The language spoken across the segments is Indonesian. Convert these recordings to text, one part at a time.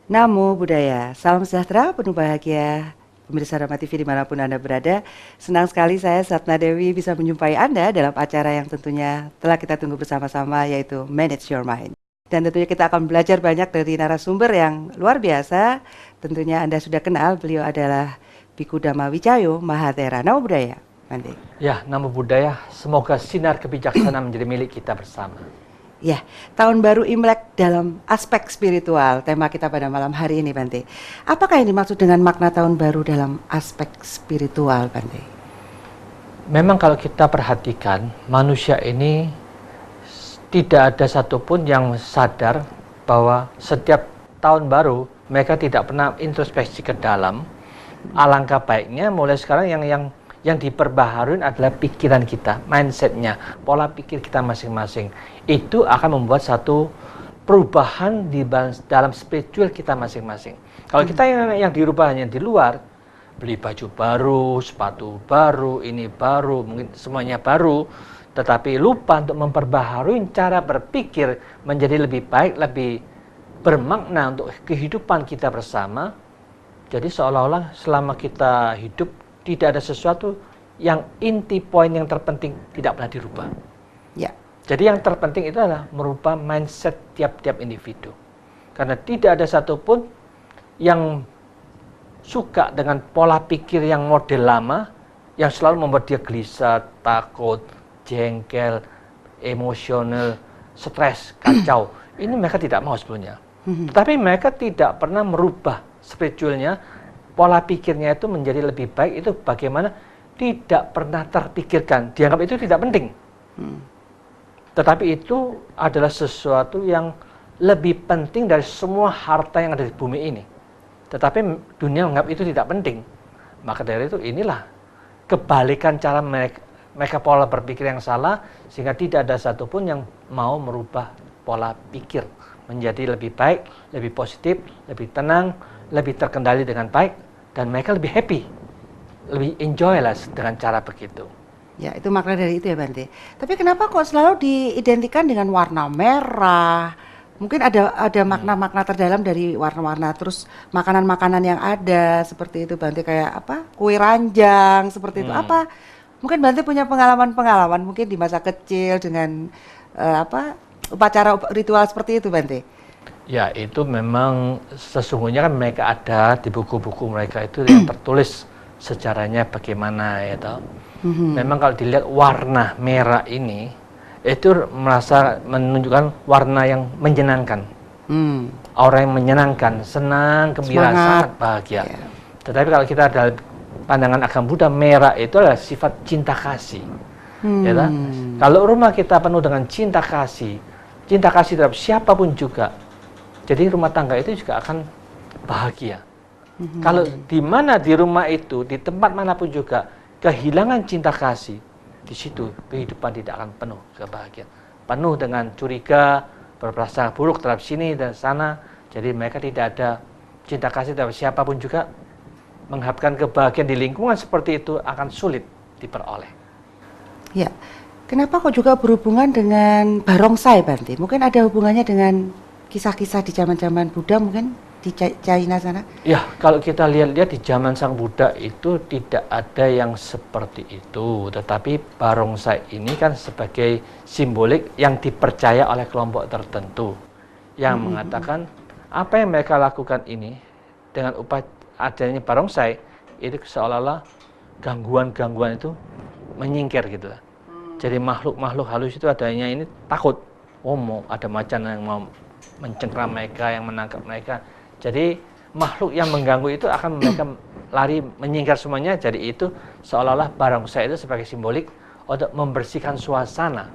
Namo Buddhaya, salam sejahtera, penuh bahagia. Pemirsa Rama TV dimanapun Anda berada, senang sekali saya Satna Dewi bisa menjumpai Anda dalam acara yang tentunya telah kita tunggu bersama-sama, yaitu Manage Your Mind. Dan tentunya kita akan belajar banyak dari narasumber yang luar biasa. Tentunya Anda sudah kenal, beliau adalah Biku Dhamma Wicayo Mahathera. Namo Buddhaya, Bante. Ya, Namo Buddhaya, semoga sinar kebijaksanaan menjadi milik kita bersama. Ya, tahun baru Imlek dalam aspek spiritual, tema kita pada malam hari ini, Bante. Apakah yang dimaksud dengan makna tahun baru dalam aspek spiritual, Bante? Memang kalau kita perhatikan, manusia ini tidak ada satupun yang sadar bahwa setiap tahun baru mereka tidak pernah introspeksi ke dalam. Alangkah baiknya mulai sekarang yang diperbaharui adalah pikiran kita, mindsetnya, pola pikir kita masing-masing. Itu akan membuat satu perubahan di dalam spiritual kita masing-masing. Kalau kita yang dirubah hanya di luar, beli baju baru, sepatu baru, ini baru, mungkin semuanya baru, tetapi lupa untuk memperbaharui cara berpikir menjadi lebih baik, lebih bermakna untuk kehidupan kita bersama. Jadi seolah-olah selama kita hidup tidak ada sesuatu yang inti poin yang terpenting tidak pernah dirubah. Ya. Jadi yang terpenting itu adalah merubah mindset tiap-tiap individu. Karena tidak ada satupun yang suka dengan pola pikir yang model lama, yang selalu membuat dia gelisah, takut, jengkel, emosional, stres, kacau. Ini mereka tidak mau sebelumnya. Tetapi mereka tidak pernah merubah spiritualnya, pola pikirnya itu menjadi lebih baik. Itu bagaimana tidak pernah terpikirkan, dianggap itu tidak penting. Tetapi itu adalah sesuatu yang lebih penting dari semua harta yang ada di bumi ini. Tetapi dunia menganggap itu tidak penting. Maka dari itu inilah kebalikan cara mereka pola berpikir yang salah, sehingga tidak ada satupun yang mau merubah pola pikir menjadi lebih baik, lebih positif, lebih tenang, lebih terkendali dengan baik, dan mereka lebih happy, lebih enjoy lah dengan cara begitu. Ya, itu makna dari itu ya, Bante. Tapi kenapa kok selalu diidentikan dengan warna merah? Mungkin ada makna-makna terdalam dari warna-warna, terus makanan-makanan yang ada seperti itu, Bante, kayak apa? Kue ranjang seperti itu. Apa? Mungkin Bante punya pengalaman-pengalaman mungkin di masa kecil dengan upacara ritual seperti itu, Bante. Ya, itu memang sesungguhnya kan mereka ada di buku-buku mereka itu yang tertulis sejarahnya bagaimana ya toh. Memang kalau dilihat warna merah ini itu merasa menunjukkan warna yang menyenangkan. Orang yang menyenangkan, senang, gembira, sangat bahagia. Yeah. Tetapi kalau kita ada pandangan agama Buddha, merah itu adalah sifat cinta kasih. Ya toh? Kalau rumah kita penuh dengan cinta kasih terhadap siapapun juga, jadi rumah tangga itu juga akan bahagia. Kalau di mana di rumah itu, di tempat manapun juga, kehilangan cinta kasih, di situ kehidupan tidak akan penuh kebahagiaan. Penuh dengan curiga, berprasangka buruk terhadap sini dan sana. Jadi mereka tidak ada cinta kasih terhadap siapapun juga. Mengharapkan kebahagiaan di lingkungan seperti itu akan sulit diperoleh. Ya, kenapa kok juga berhubungan dengan barongsai, Bante? Mungkin ada hubungannya dengan kisah-kisah di zaman-zaman Buddha mungkin? Di China sana? Ya, kalau kita lihat-lihat di zaman Sang Buddha itu tidak ada yang seperti itu. Tetapi barongsai ini kan sebagai simbolik yang dipercaya oleh kelompok tertentu. Yang mengatakan apa yang mereka lakukan ini dengan adanya barongsai, itu seolah-olah gangguan-gangguan itu menyingkir gitu. Jadi makhluk-makhluk halus itu adanya ini takut. Mau ada macan yang mau mencengkram mereka, yang menangkap mereka. Jadi makhluk yang mengganggu itu akan mereka lari menyingkir semuanya. Jadi itu seolah-olah barongsai itu sebagai simbolik untuk membersihkan suasana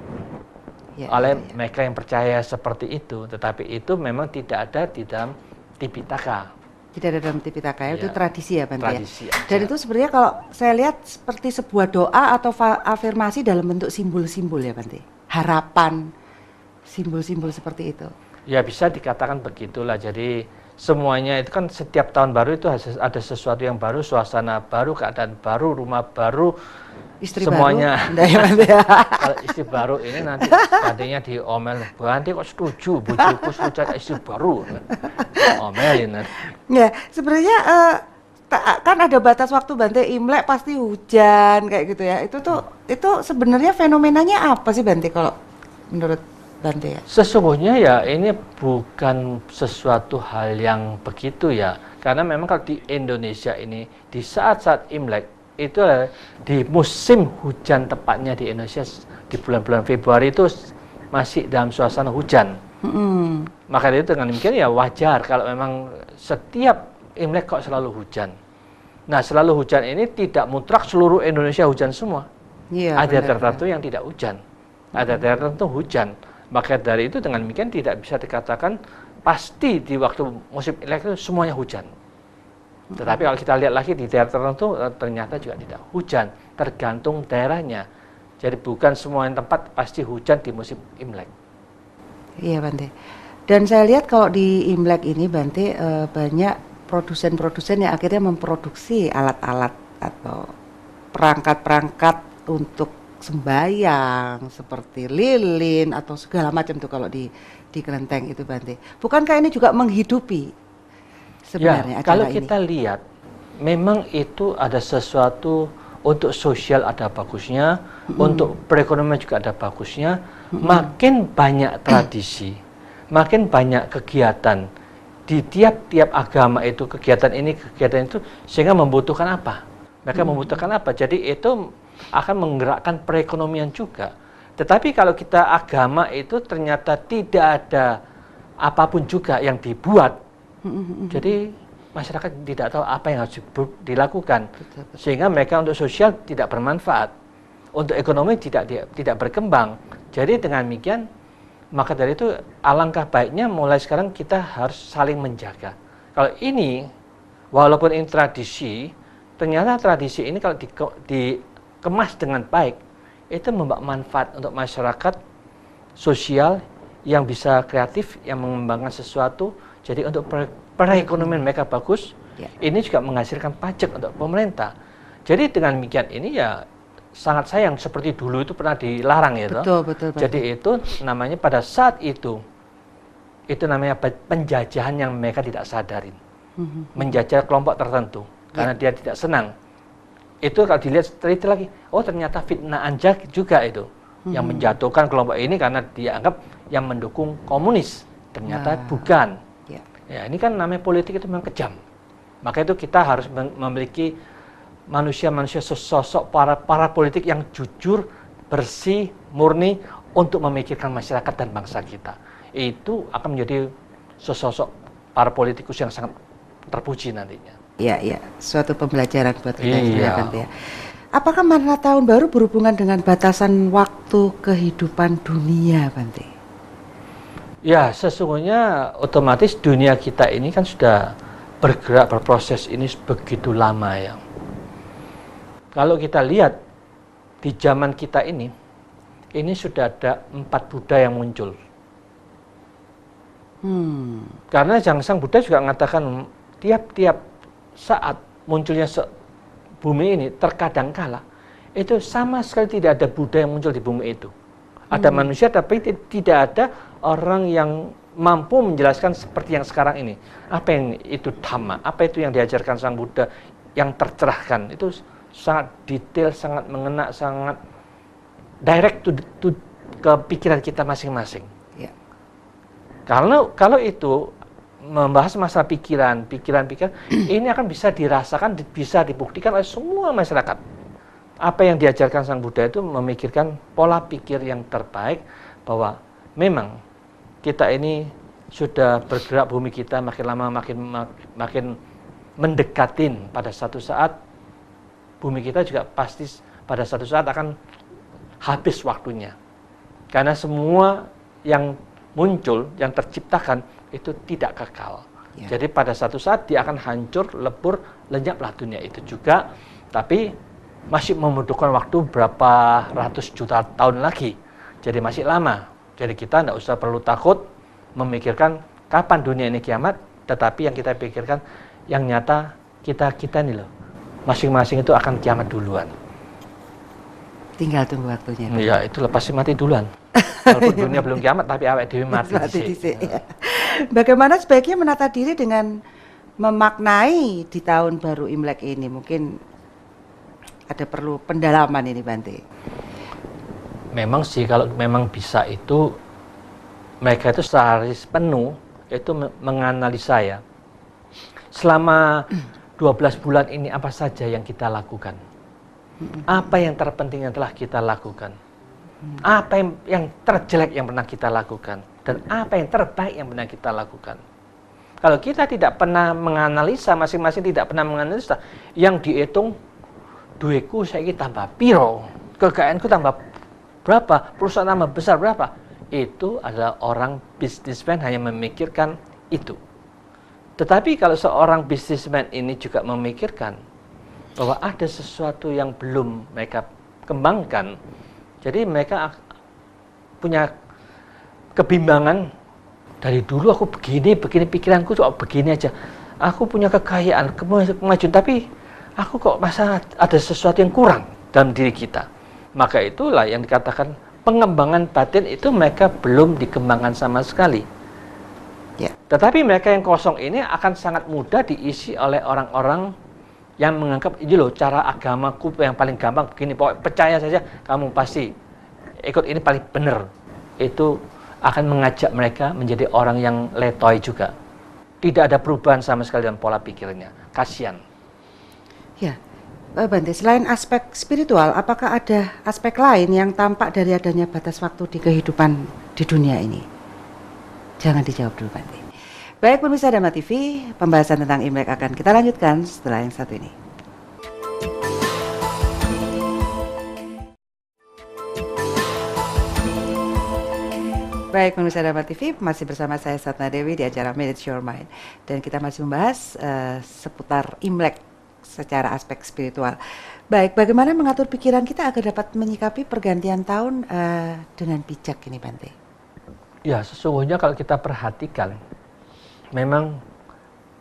oleh mereka yang percaya seperti itu. Tetapi itu memang tidak ada di dalam Tipitaka. Tidak ada dalam Tipitaka, itu tradisi ya, Bante. Tradisi ya? Dan itu sebenarnya kalau saya lihat seperti sebuah doa atau afirmasi dalam bentuk simbol-simbol ya, Bante. Harapan, simbol-simbol seperti itu. Ya bisa dikatakan begitulah. Jadi semuanya itu kan setiap tahun baru itu ada sesuatu yang baru, suasana baru, keadaan baru, rumah baru, Istri semuanya. baru. Ya, Bante, ya. Kalau istri baru ini nanti Bantenya diomel, Bante kok setuju, bujuku setuju istri baru, omelin. Ya, sebenarnya kan ada batas waktu Bante, Imlek pasti hujan kayak gitu ya. Itu sebenarnya fenomenanya apa sih Bante kalau menurut Bante ya? Sesungguhnya ya ini bukan sesuatu hal yang begitu ya, karena memang kalau di Indonesia ini di saat-saat Imlek itu di musim hujan, tepatnya di Indonesia di bulan-bulan Februari itu masih dalam suasana hujan. Maka itu dengan demikian ya wajar kalau memang setiap Imlek kok selalu hujan. Nah, selalu hujan ini tidak mutlak seluruh Indonesia hujan semua. Iya, Ada benar, tertentu yang tidak hujan. Ada tertentu hujan. Maka dari itu dengan demikian tidak bisa dikatakan pasti di waktu musim Imlek itu semuanya hujan. Tetapi kalau kita lihat lagi di daerah tertentu ternyata juga tidak hujan, tergantung daerahnya. Jadi bukan semua tempat pasti hujan di musim Imlek. Iya Bante. Dan saya lihat kalau di Imlek ini Bante banyak produsen-produsen yang akhirnya memproduksi alat-alat atau perangkat-perangkat untuk sembahyang seperti lilin atau segala macam tuh kalau di kelenteng itu Bante. Bukankah ini juga menghidupi sebenarnya ya, kalau acara kita ini? lihat memang itu ada sesuatu untuk sosial ada bagusnya, untuk perekonomian juga ada bagusnya. Makin banyak tradisi, makin banyak kegiatan di tiap-tiap agama itu, kegiatan itu sehingga membutuhkan apa? Mereka membutuhkan apa? Jadi itu akan menggerakkan perekonomian juga. Tetapi kalau kita agama itu ternyata tidak ada apapun juga yang dibuat, jadi masyarakat tidak tahu apa yang harus dilakukan, sehingga mereka untuk sosial tidak bermanfaat, untuk ekonomi tidak berkembang. Jadi dengan demikian, maka dari itu alangkah baiknya mulai sekarang kita harus saling menjaga. Kalau ini, walaupun ini tradisi, ternyata tradisi ini kalau dikemas dengan baik, itu membawa manfaat untuk masyarakat sosial yang bisa kreatif, yang mengembangkan sesuatu. Jadi untuk perekonomian mereka bagus, ini juga menghasilkan pajak untuk pemerintah. Jadi dengan demikian ini ya sangat sayang, seperti dulu itu pernah dilarang ya. Betul. Jadi itu namanya pada saat itu namanya penjajahan yang mereka tidak sadarin. Menjajah kelompok tertentu karena dia tidak senang. Itu kalau dilihat teliti lagi, oh ternyata fitnah anja juga itu. Yang menjatuhkan kelompok ini karena dianggap yang mendukung komunis. Ternyata bukan. Ya, ini kan namanya politik itu memang kejam. Maka itu kita harus memiliki manusia-manusia sosok para politik yang jujur, bersih, murni untuk memikirkan masyarakat dan bangsa kita. Itu akan menjadi sosok para politikus yang sangat terpuji nantinya. Iya, suatu pembelajaran buat kita juga Bante ya. Apakah makna tahun baru berhubungan dengan batasan waktu kehidupan dunia Bante? Ya, sesungguhnya otomatis dunia kita ini kan sudah berproses ini begitu lama ya. Kalau kita lihat di zaman kita ini sudah ada 4 Buddha yang muncul. Karena Sang Buddha juga mengatakan tiap-tiap saat munculnya bumi ini terkadang kala itu sama sekali tidak ada Buddha yang muncul di bumi itu. Ada manusia tapi tidak ada orang yang mampu menjelaskan seperti yang sekarang ini. Apa yang itu Dhamma, apa itu yang diajarkan Sang Buddha yang tercerahkan. Itu sangat detail, sangat mengena, sangat direct to ke pikiran kita masing-masing. Ya. Kalau itu membahas masalah pikiran ini akan bisa dirasakan, bisa dibuktikan oleh semua masyarakat. Apa yang diajarkan Sang Buddha itu memikirkan pola pikir yang terbaik, bahwa memang kita ini sudah bergerak, bumi kita makin lama makin mendekatin. Pada satu saat bumi kita juga pasti pada satu saat akan habis waktunya, karena semua yang muncul, yang terciptakan itu tidak kekal. Jadi pada satu saat dia akan hancur, lebur, lenyaplah dunia itu juga. Tapi masih membutuhkan waktu berapa ratus juta tahun lagi. Jadi masih lama. Jadi kita tidak usah perlu takut memikirkan kapan dunia ini kiamat. Tetapi yang kita pikirkan, yang nyata kita nih loh, masing-masing itu akan kiamat duluan. Tinggal tunggu waktunya. Iya, itu pasti mati duluan. Walaupun dunia belum kiamat, tapi awake dhewe mati dhisik. Ya. Bagaimana sebaiknya menata diri dengan memaknai di tahun baru Imlek ini? Mungkin ada perlu pendalaman ini, Bante. Memang sih, kalau memang bisa itu, mereka itu sehari penuh itu menganalisa ya. Selama 12 bulan ini apa saja yang kita lakukan? Apa yang terpenting yang telah kita lakukan? Apa yang terjelek yang pernah kita lakukan? Dan apa yang terbaik yang pernah kita lakukan? Kalau kita tidak pernah menganalisa, masing-masing tidak pernah menganalisa, yang dihitung, duitku saya tambah piro, kekayaanku tambah berapa, perusahaan tambah besar berapa, itu adalah orang bisnismen hanya memikirkan itu. Tetapi kalau seorang bisnismen ini juga memikirkan bahwa ada sesuatu yang belum mereka kembangkan, jadi mereka punya kebimbangan, dari dulu aku begini, pikiranku cuma begini aja, aku punya kekayaan, kemajuan, tapi aku kok masa ada sesuatu yang kurang dalam diri kita. Maka itulah yang dikatakan pengembangan batin itu mereka belum dikembangkan sama sekali. Ya. Tetapi mereka yang kosong ini akan sangat mudah diisi oleh orang-orang yang menganggap ini loh cara agamaku yang paling gampang begini, pokoknya percaya saja kamu pasti ikut ini paling benar. Itu akan mengajak mereka menjadi orang yang letoy juga. Tidak ada perubahan sama sekali dalam pola pikirnya. Kasihan. Ya. Bante, selain aspek spiritual, apakah ada aspek lain yang tampak dari adanya batas waktu di kehidupan di dunia ini? Jangan dijawab dulu, Bante. Baik, pemirsa Dhamma TV, pembahasan tentang Imlek akan kita lanjutkan setelah yang satu ini. Baik, pemirsa Dhamma TV, masih bersama saya Satna Dewi di acara Manage Your Mind. Dan kita masih membahas seputar Imlek secara aspek spiritual. Baik, bagaimana mengatur pikiran kita agar dapat menyikapi pergantian tahun dengan bijak ini, Bante? Ya, sesungguhnya kalau kita perhatikan, memang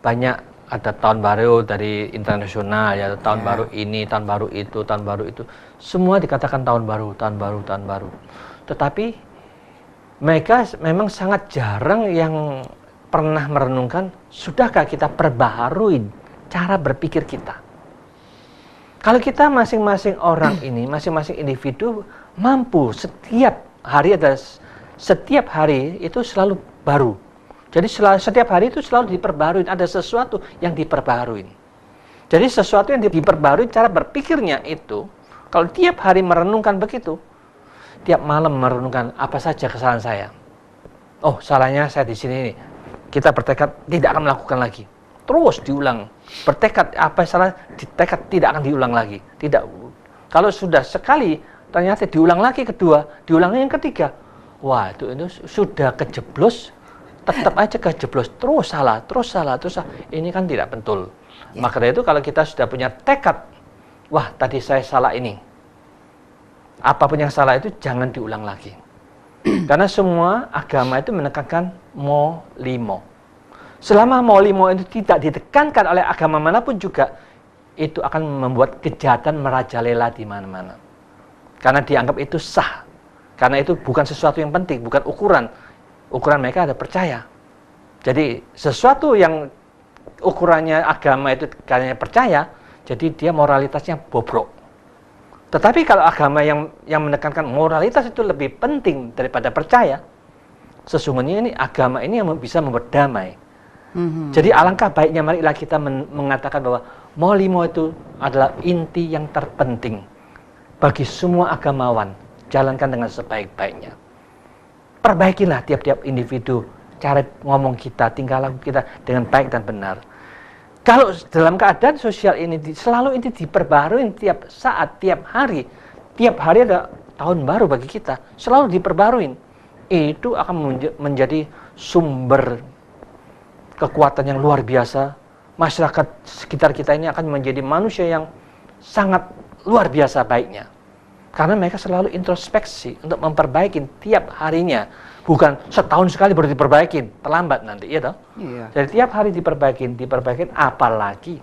banyak ada tahun baru dari internasional, ya tahun baru ini, tahun baru itu, tahun baru itu. Semua dikatakan tahun baru, tahun baru, tahun baru. Tetapi mereka memang sangat jarang yang pernah merenungkan, sudahkah kita perbaharui cara berpikir kita. Kalau kita masing-masing orang ini, masing-masing individu mampu setiap hari itu selalu baru. Jadi setiap hari itu selalu diperbarui, ada sesuatu yang diperbarui. Jadi sesuatu yang diperbarui cara berpikirnya itu, kalau tiap hari merenungkan begitu, tiap malam merenungkan apa saja kesalahan saya. Oh, salahnya saya di sini. Kita bertekad tidak akan melakukan lagi. Terus diulang, bertekad apa salah, ditekad tidak akan diulang lagi. Tidak. Kalau sudah sekali, ternyata diulang lagi kedua, diulang yang ketiga. Wah, itu sudah kejeblos, tetap aja kejeblos, terus salah. Ini kan tidak betul. Ya. Maka dari itu kalau kita sudah punya tekad, wah tadi saya salah ini. Apapun yang salah itu jangan diulang lagi. Karena semua agama itu menekankan molimo. Selama molimo itu tidak ditekankan oleh agama manapun juga, itu akan membuat kejahatan merajalela di mana-mana. Karena dianggap itu sah. Karena itu bukan sesuatu yang penting, bukan ukuran. Ukuran mereka ada percaya. Jadi sesuatu yang ukurannya agama itu karena percaya, jadi dia moralitasnya bobrok. Tetapi kalau agama yang menekankan moralitas itu lebih penting daripada percaya, sesungguhnya ini agama ini yang bisa membuat damai. Jadi alangkah baiknya marilah kita mengatakan bahwa molimo itu adalah inti yang terpenting bagi semua agamawan. Jalankan dengan sebaik-baiknya. Perbaikilah tiap-tiap individu cara ngomong kita, tingkah laku kita dengan baik dan benar. Kalau dalam keadaan sosial ini selalu ini diperbarui tiap saat, tiap hari ada tahun baru bagi kita, selalu diperbarui. Itu akan menjadi sumber kekuatan yang luar biasa. Masyarakat sekitar kita ini akan menjadi manusia yang sangat luar biasa baiknya. Karena mereka selalu introspeksi untuk memperbaiki tiap harinya. Bukan setahun sekali baru diperbaikin, terlambat nanti, ya toh? Iya. Jadi tiap hari diperbaikin, apalagi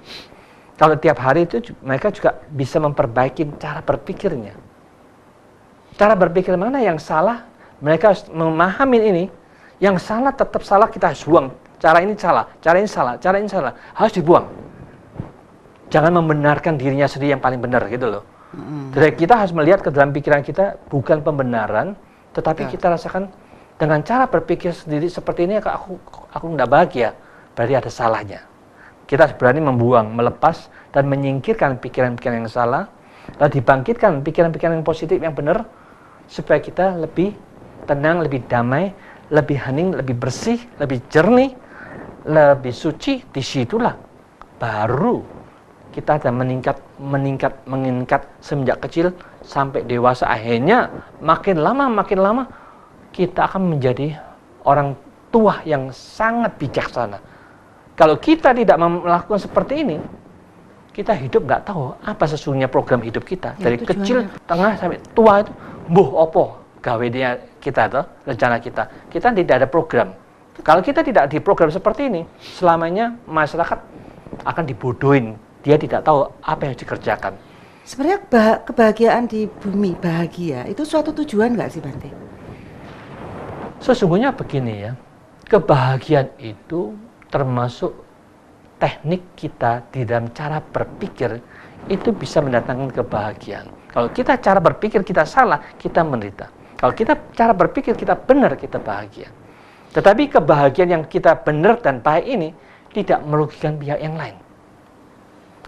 kalau tiap hari itu mereka juga bisa memperbaiki cara berpikirnya. Cara berpikir mana yang salah, mereka harus memahami ini. Yang salah tetap salah, kita harus buang. Cara ini salah, cara ini salah, cara ini salah, harus dibuang. Jangan membenarkan dirinya sendiri yang paling benar gitu loh. Jadi kita harus melihat ke dalam pikiran kita bukan pembenaran, tetapi kita rasakan dengan cara berpikir sendiri seperti ini aku nggak bahagia, berarti ada salahnya. Kita harus berani membuang, melepas dan menyingkirkan pikiran-pikiran yang salah, lalu dibangkitkan pikiran-pikiran yang positif yang benar supaya kita lebih tenang, lebih damai, lebih hening, lebih bersih, lebih jernih, lebih suci. Disitulah baru kita ada meningkat semenjak kecil sampai dewasa. Akhirnya makin lama kita akan menjadi orang tua yang sangat bijaksana. Kalau kita tidak melakukan seperti ini, kita hidup nggak tahu apa sesungguhnya program hidup kita. Dari kecil, tengah sampai tua itu, opo gawe dia kita tuh, rencana kita. Kita tidak ada program. Kalau kita tidak diprogram seperti ini, selamanya masyarakat akan dibodohin. Dia tidak tahu apa yang dikerjakan. Sebenarnya kebahagiaan di bumi, bahagia, itu suatu tujuan nggak sih Bante? Sesungguhnya begini ya, kebahagiaan itu termasuk teknik kita di dalam cara berpikir, itu bisa mendatangkan kebahagiaan. Kalau kita cara berpikir kita salah, kita menderita. Kalau kita cara berpikir kita benar, kita bahagia. Tetapi kebahagiaan yang kita benar dan baik ini tidak merugikan pihak yang lain.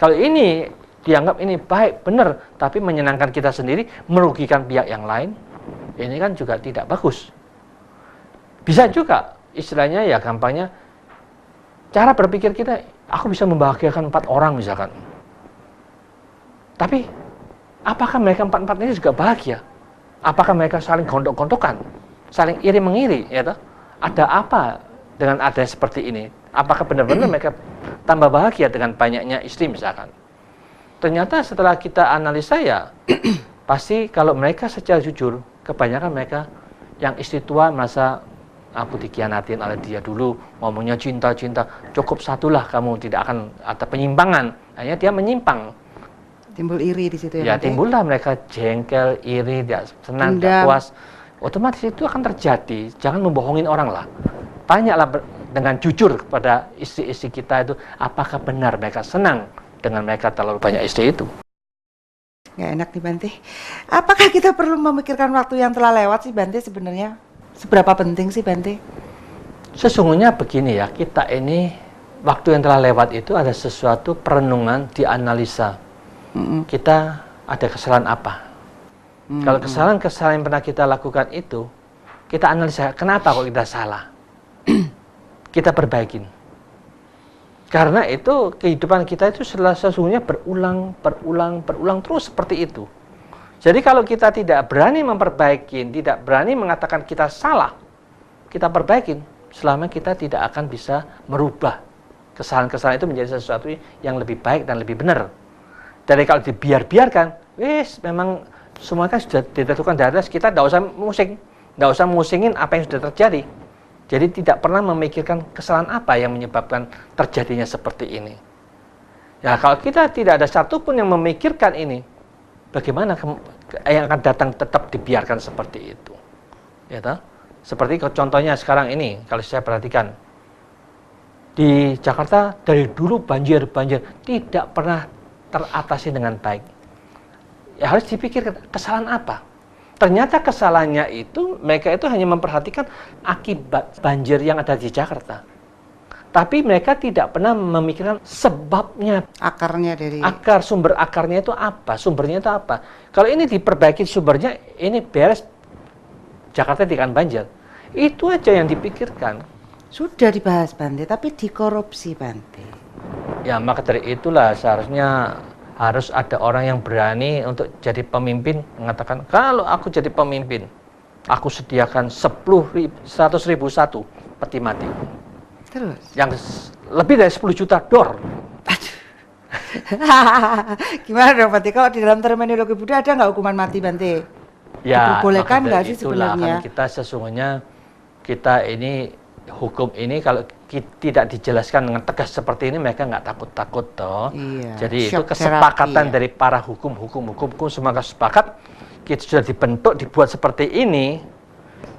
Kalau ini dianggap ini baik, benar, tapi menyenangkan kita sendiri, merugikan pihak yang lain, ini kan juga tidak bagus. Bisa juga, istilahnya ya gampangnya, cara berpikir kita, aku bisa membahagiakan 4 orang misalkan. Tapi, apakah mereka 4-4 ini juga bahagia? Apakah mereka saling gontok-gontokan? Saling iri-mengiri? Ya toh? Ada apa dengan adanya seperti ini? Apakah benar-benar mereka tambah bahagia dengan banyaknya istri misalkan? Ternyata setelah kita analisa ya, pasti kalau mereka secara jujur, kebanyakan mereka yang istri tua merasa, aku dikhianatin oleh dia dulu, ngomongnya cinta-cinta, cukup satulah kamu, tidak akan ada penyimpangan. Akhirnya dia menyimpang. Timbul iri di situ ya? Ya, timbullah mereka jengkel, iri, tidak senang, tidak puas. Otomatis itu akan terjadi. Jangan membohongin orang lah. Tanyalah dengan jujur kepada istri-istri kita itu, apakah benar mereka senang dengan mereka terlalu banyak istri itu. Nggak enak nih Bante. Apakah kita perlu memikirkan waktu yang telah lewat sih Bante sebenarnya? Seberapa penting sih Bante? Sesungguhnya begini ya, kita ini waktu yang telah lewat itu ada sesuatu perenungan, dianalisa. Kita ada kesalahan apa? Kalau kesalahan-kesalahan yang pernah kita lakukan itu, kita analisa kenapa kok kita salah. Kita perbaikin. Karena itu kehidupan kita itu sesungguhnya berulang terus seperti itu. Jadi kalau kita tidak berani memperbaiki, tidak berani mengatakan kita salah, kita perbaikin, selama kita tidak akan bisa merubah kesalahan-kesalahan itu menjadi sesuatu yang lebih baik dan lebih benar. Jadi kalau dibiarkan, memang semua kan sudah ditentukan dari atas, kita tidak usah musingin apa yang sudah terjadi. Jadi tidak pernah memikirkan kesalahan apa yang menyebabkan terjadinya seperti ini. Ya kalau kita tidak ada satupun yang memikirkan ini, bagaimana yang akan datang tetap dibiarkan seperti itu. Ya toh? Seperti contohnya sekarang ini, kalau saya perhatikan, di Jakarta dari dulu banjir tidak pernah teratasi dengan baik. Ya harus dipikir kesalahan apa. Ternyata kesalahannya itu, mereka itu hanya memperhatikan akibat banjir yang ada di Jakarta. Tapi mereka tidak pernah memikirkan sebabnya. Sumber akarnya itu apa? Sumbernya itu apa? Kalau ini diperbaiki sumbernya, ini beres, Jakarta tidak akan banjir. Itu aja yang dipikirkan. Sudah dibahas Bante, tapi dikorupsi Bante. Ya maka dari itulah seharusnya harus ada orang yang berani untuk jadi pemimpin, mengatakan, kalau aku jadi pemimpin, aku sediakan 100.000 satu peti mati. Terus? Yang lebih dari 10 juta dor. Gimana dong Bante? Kalau di dalam terminologi Buddha ada nggak hukuman mati Bante? Ya, Diperbolehkan maka nggak dari sih itulah sebenarnya? kan kita sesungguhnya kita ini hukum ini kalau tidak dijelaskan dengan tegas seperti ini mereka nggak takut-takut toh. Iya, Jadi itu shock kesepakatan therapy ya. dari para hukum semua sepakat kita sudah dibentuk dibuat seperti ini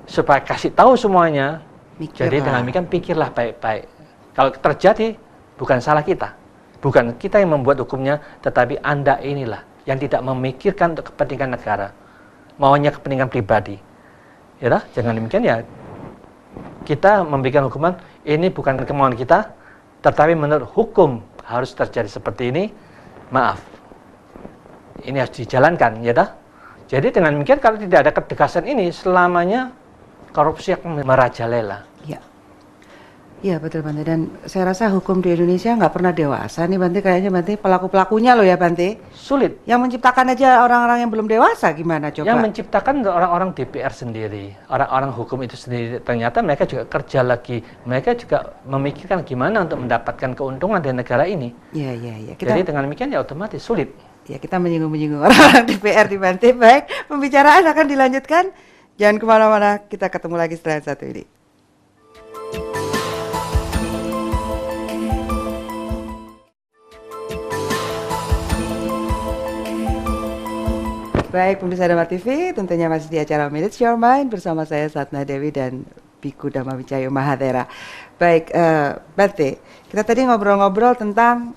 supaya kasih tahu semuanya. Jadi Mikirlah. dengan demikian pikirlah baik-baik. Kalau terjadi bukan salah kita, bukan kita yang membuat hukumnya, tetapi Anda inilah yang tidak memikirkan untuk kepentingan negara, maunya kepentingan pribadi. Ya, jangan demikian ya. Kita memberikan hukuman ini bukan kemauan kita, tetapi menurut hukum harus terjadi seperti ini. Maaf, ini harus dijalankan, ya dah. Jadi dengan demikian kalau tidak ada ketegasan ini, selamanya korupsi akan merajalela. Iya. Iya betul Bante, dan saya rasa hukum di Indonesia nggak pernah dewasa nih Bante, kayaknya Bante pelaku-pelakunya loh ya Bante. Sulit. Yang menciptakan aja orang-orang yang belum dewasa gimana coba? Yang menciptakan orang-orang DPR sendiri, orang-orang hukum itu sendiri. Ternyata mereka juga kerja lagi, mereka juga memikirkan gimana untuk mendapatkan keuntungan dari negara ini. Iya, iya, iya. Jadi dengan demikian ya otomatis sulit. Ya kita menyinggung-menyinggung orang-orang DPR di Bante. Baik, pembicaraan akan dilanjutkan. Jangan kemana-mana, kita ketemu lagi setelah yang satu ini. Baik, pemirsa Dhamma TV, tentunya masih di acara Manage Your Mind bersama saya Satna Dewi dan Biku Dhamma Wicayo Mahathera. Baik, Bante, kita tadi ngobrol-ngobrol tentang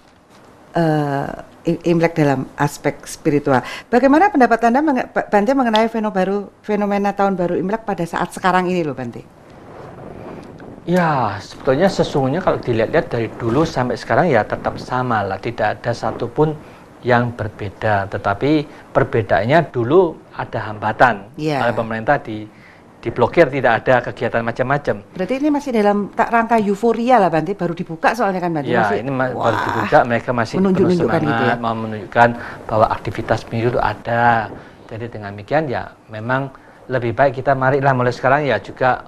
Imlek dalam aspek spiritual. Bagaimana pendapat Anda, Bante, mengenai fenomena tahun baru Imlek pada saat sekarang ini loh, Bante? Ya, sebetulnya sesungguhnya kalau dilihat-lihat dari dulu sampai sekarang ya tetap sama lah, tidak ada satupun yang berbeda, tetapi perbedaannya dulu ada hambatan oleh pemerintah diblokir, tidak ada kegiatan macam-macam. Berarti ini masih dalam rangka euforia lah Bante, baru dibuka soalnya kan Bante? Ya, ini baru dibuka, mereka masih penuh semangat gitu ya? Mau menunjukkan bahwa aktivitas minggu itu ada. Jadi dengan demikian ya memang lebih baik kita marilah mulai sekarang ya juga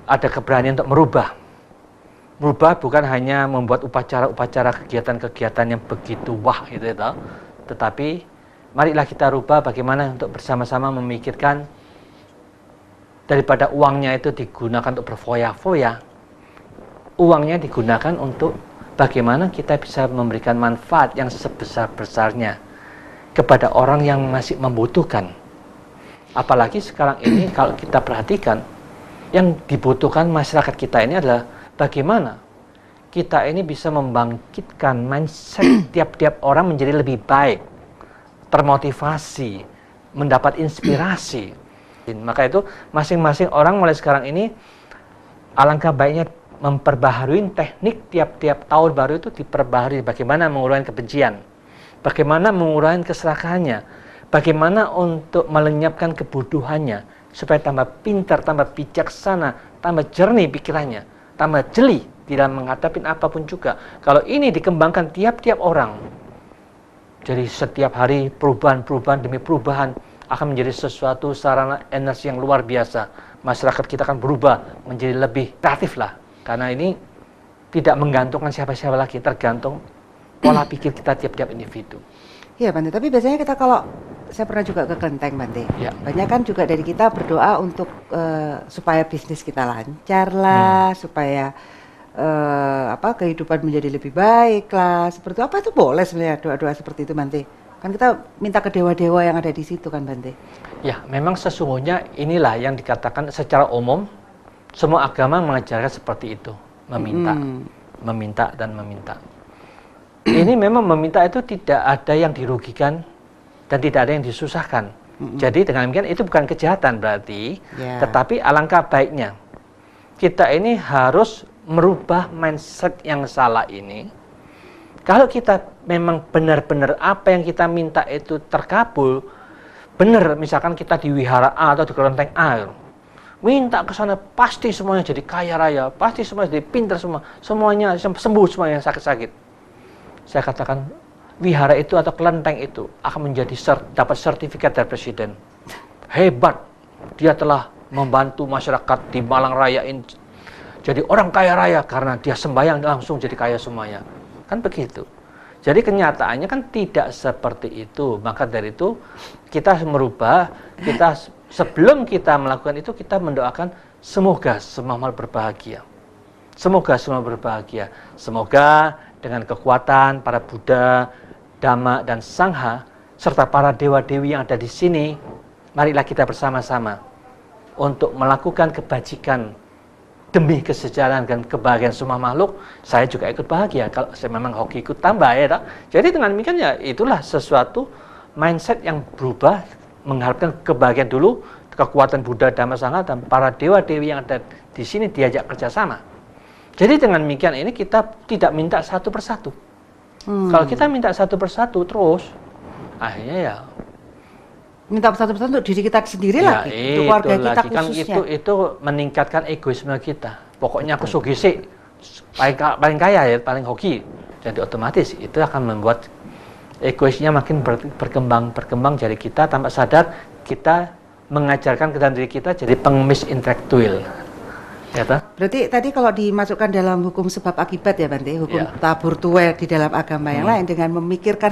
ada keberanian untuk merubah. Merubah bukan hanya membuat upacara-upacara kegiatan-kegiatan yang begitu wah gitu ya, tetapi marilah kita rubah bagaimana untuk bersama-sama memikirkan daripada uangnya itu digunakan untuk berfoya-foya, uangnya digunakan untuk bagaimana kita bisa memberikan manfaat yang sebesar-besarnya kepada orang yang masih membutuhkan. Apalagi sekarang ini kalau kita perhatikan yang dibutuhkan masyarakat kita ini adalah bagaimana kita ini bisa membangkitkan mindset tiap-tiap orang menjadi lebih baik, termotivasi, mendapat inspirasi. Maka itu masing-masing orang mulai sekarang ini alangkah baiknya memperbaharui teknik tiap-tiap tahun baru itu diperbaharui. Bagaimana mengurangi kebencian, bagaimana mengurangi keserakahannya, bagaimana untuk melenyapkan kebodohannya supaya tambah pintar, tambah bijaksana, tambah jernih pikirannya, tambah jeli di dalam menghadapi apapun juga. Kalau ini dikembangkan tiap-tiap orang, jadi setiap hari perubahan-perubahan demi perubahan akan menjadi sesuatu sarana energi yang luar biasa. Masyarakat kita akan berubah menjadi lebih kreatif lah. Karena ini tidak menggantungkan siapa-siapa lagi, tergantung pola pikir kita tiap-tiap individu. Iya Bante, tapi biasanya kita kalau saya pernah juga ke kelenteng Bante, ya. Banyak kan juga dari kita berdoa untuk supaya bisnis kita lancar lah, supaya kehidupan menjadi lebih baik lah, seperti apa itu boleh sebenarnya doa-doa seperti itu Bante? Kan kita minta ke dewa-dewa yang ada di situ kan Bante? Ya, memang sesungguhnya inilah yang dikatakan secara umum semua agama mengajarkan seperti itu, meminta dan meminta. Ini memang meminta itu tidak ada yang dirugikan dan tidak ada yang disusahkan. Jadi dengan demikian itu bukan kejahatan berarti, tetapi alangkah baiknya kita ini harus merubah mindset yang salah ini. Kalau kita memang benar-benar apa yang kita minta itu terkabul, benar misalkan kita di wihara A atau di kelenteng A, minta ke sana pasti semuanya jadi kaya raya, pasti semuanya jadi pintar semuanya sembuh semua yang sakit-sakit. Saya katakan wihara itu atau kelenteng itu akan menjadi dapat sertifikat dari presiden. Hebat, dia telah membantu masyarakat di Malang Raya ini jadi orang kaya raya karena dia sembahyang langsung jadi kaya semuanya. Kan begitu. Jadi kenyataannya kan tidak seperti itu. Maka dari itu kita harus merubah, sebelum kita melakukan itu kita mendoakan semoga semua makhluk berbahagia. Semoga semua berbahagia. Semoga dengan kekuatan para Buddha, Dhamma, dan Sangha, serta para dewa-dewi yang ada di sini, marilah kita bersama-sama untuk melakukan kebajikan demi kesejahteraan dan kebahagiaan semua makhluk. Saya juga ikut bahagia kalau saya memang hoki ikut tambah ya. Jadi dengan demikian ya itulah sesuatu mindset yang berubah, mengharapkan kebahagiaan dulu, kekuatan Buddha, Dhamma, Sangha, dan para dewa-dewi yang ada di sini diajak kerjasama. Jadi dengan demikian ini kita tidak minta satu persatu. Kalau kita minta satu persatu terus, akhirnya ya minta satu-satu untuk diri kita sendiri ya, lagi, untuk keluarga kita lagi. Kan khususnya. itu meningkatkan egoisme kita. Pokoknya aku sugisi, paling kaya ya, paling hoki. Jadi otomatis itu akan membuat egoisnya makin berkembang. Jadi kita tanpa sadar kita mengajarkan ke dalam diri kita jadi pengemis intelektual. Ya, berarti tadi kalau dimasukkan dalam hukum sebab akibat ya Bante, hukum tabur tuel di dalam agama yang lain, dengan memikirkan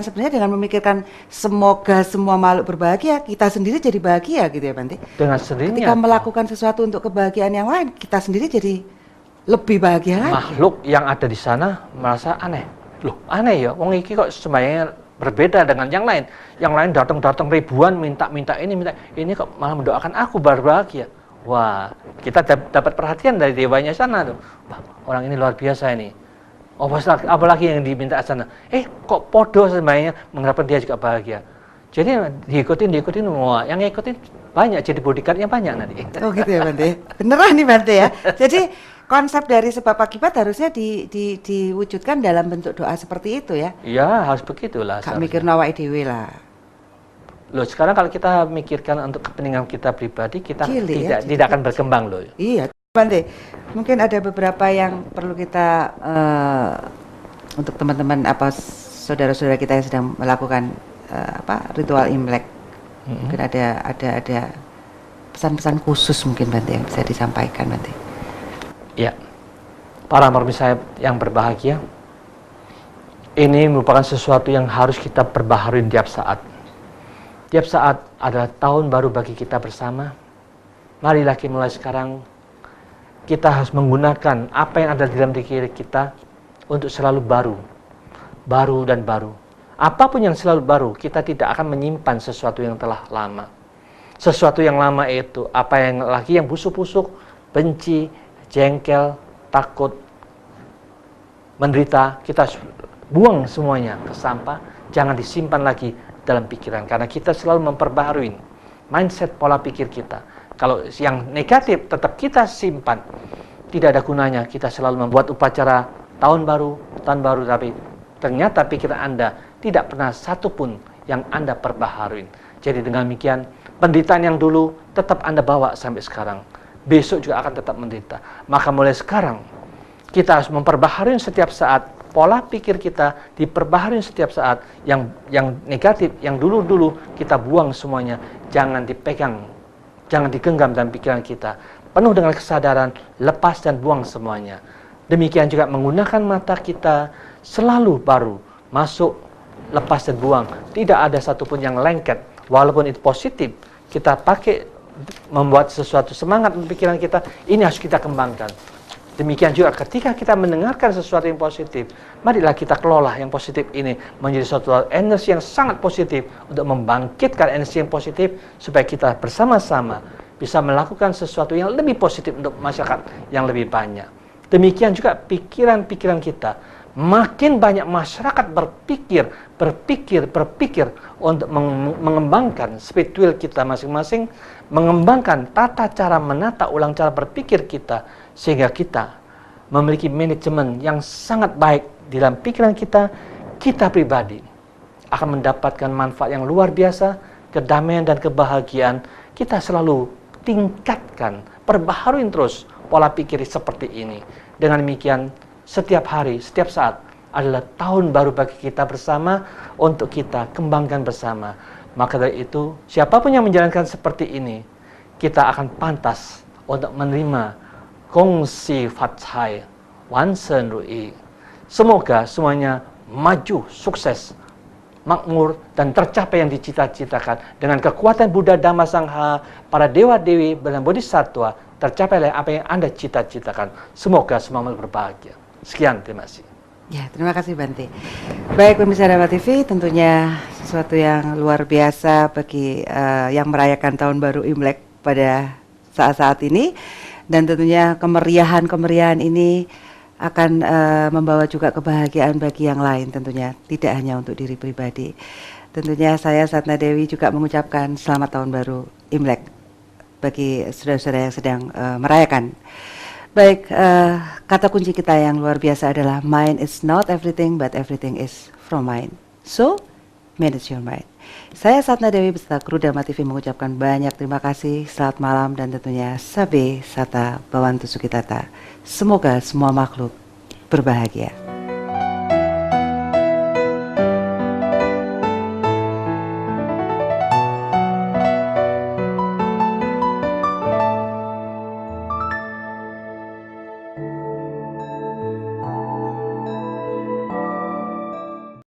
semoga semua makhluk berbahagia, kita sendiri jadi bahagia gitu ya Bante. Dengan sendirinya. Ketika melakukan sesuatu untuk kebahagiaan yang lain, kita sendiri jadi lebih bahagia lagi. Makhluk yang ada di sana merasa aneh. Loh, aneh ya, wong iki kok sembayangnya berbeda dengan yang lain. Yang lain datang ribuan minta ini kok malah mendoakan aku berbahagia. Wah, kita dapat perhatian dari dewanya sana tuh. Wah, orang ini luar biasa ini. Oh, apalagi yang diminta sana. Kok podo sebenarnya mengharapkan dia juga bahagia. Jadi diikutin. Wah, yang ngikutin banyak, jadi bodyguardnya banyak nanti. Oh gitu ya Bante. Beneran nih Bante ya. Jadi konsep dari sebab akibat harusnya diwujudkan dalam bentuk doa seperti itu ya. Iya, harus begitulah. Gak mikir nawai dewe lah. Loh, sekarang kalau kita mikirkan untuk kepentingan kita pribadi, kita tidak akan berkembang loh. Iya, Bante. Mungkin ada beberapa yang perlu kita untuk teman-teman saudara-saudara kita yang sedang melakukan ritual Imlek. Mungkin ada pesan-pesan khusus mungkin Bante yang bisa disampaikan Bante. Ya. Para marmi saya yang berbahagia, ini merupakan sesuatu yang harus kita perbaharui tiap saat. Tiap saat adalah tahun baru bagi kita bersama. Marilah mulai sekarang kita harus menggunakan apa yang ada di dalam diri kita untuk selalu baru dan baru. Apapun yang selalu baru, kita tidak akan menyimpan sesuatu yang telah lama. Sesuatu yang lama itu apa yang busuk-busuk, benci, jengkel, takut, menderita, kita buang semuanya ke sampah. Jangan disimpan lagi dalam pikiran, karena kita selalu memperbaharui mindset pola pikir kita. Kalau yang negatif tetap kita simpan, tidak ada gunanya kita selalu membuat upacara tahun baru, tapi ternyata pikiran Anda tidak pernah satupun yang Anda perbaharui. Jadi dengan demikian, penderitaan yang dulu tetap Anda bawa sampai sekarang, besok juga akan tetap menderita. Maka mulai sekarang kita harus memperbaharui setiap saat pola pikir kita, diperbaharui setiap saat. Yang negatif, yang dulu kita buang semuanya, jangan dipegang, jangan digenggam dalam pikiran kita. Penuh dengan kesadaran, lepas dan buang semuanya. Demikian juga menggunakan mata kita selalu baru, masuk, lepas dan buang. Tidak ada satupun yang lengket, walaupun itu positif. Kita pakai membuat sesuatu semangat untuk pikiran kita, ini harus kita kembangkan. Demikian juga ketika kita mendengarkan sesuatu yang positif, marilah kita kelola yang positif ini menjadi suatu energi yang sangat positif untuk membangkitkan energi yang positif supaya kita bersama-sama bisa melakukan sesuatu yang lebih positif untuk masyarakat yang lebih banyak. Demikian juga pikiran-pikiran kita. Makin banyak masyarakat berpikir untuk mengembangkan spiritual kita masing-masing, mengembangkan tata cara menata ulang cara berpikir kita, sehingga kita memiliki manajemen yang sangat baik di dalam pikiran kita pribadi akan mendapatkan manfaat yang luar biasa, kedamaian dan kebahagiaan. Kita selalu tingkatkan, perbaharui terus pola pikir seperti ini. Dengan demikian, setiap hari, setiap saat adalah tahun baru bagi kita bersama untuk kita kembangkan bersama. Maka dari itu, siapapun yang menjalankan seperti ini, kita akan pantas untuk menerima Gongsi Fat Chai, Wan Shen Rui. Semoga semuanya maju, sukses, makmur, dan tercapai yang dicita-citakan. Dengan kekuatan Buddha, Dhamma, Sangha, para dewa-dewi, dan bodhisattva, tercapai apa yang Anda cita-citakan. Semoga semua berbahagia. Sekian, terima kasih. Ya, terima kasih Bante. Baik, pemirsa Dhamma TV, tentunya sesuatu yang luar biasa bagi yang merayakan Tahun Baru Imlek pada saat-saat ini. Dan tentunya kemeriahan ini akan membawa juga kebahagiaan bagi yang lain tentunya, tidak hanya untuk diri pribadi. Tentunya saya Satna Dewi juga mengucapkan selamat Tahun Baru Imlek bagi saudara-saudara yang sedang merayakan. Baik, kata kunci kita yang luar biasa adalah mind is not everything but everything is from mind. So, manage your mind. Saya Satna Dewi beserta kru Dhamma TV mengucapkan banyak terima kasih, selamat malam, dan tentunya Sabe Sata Bhavantu Sukhitata. Semoga semua makhluk berbahagia.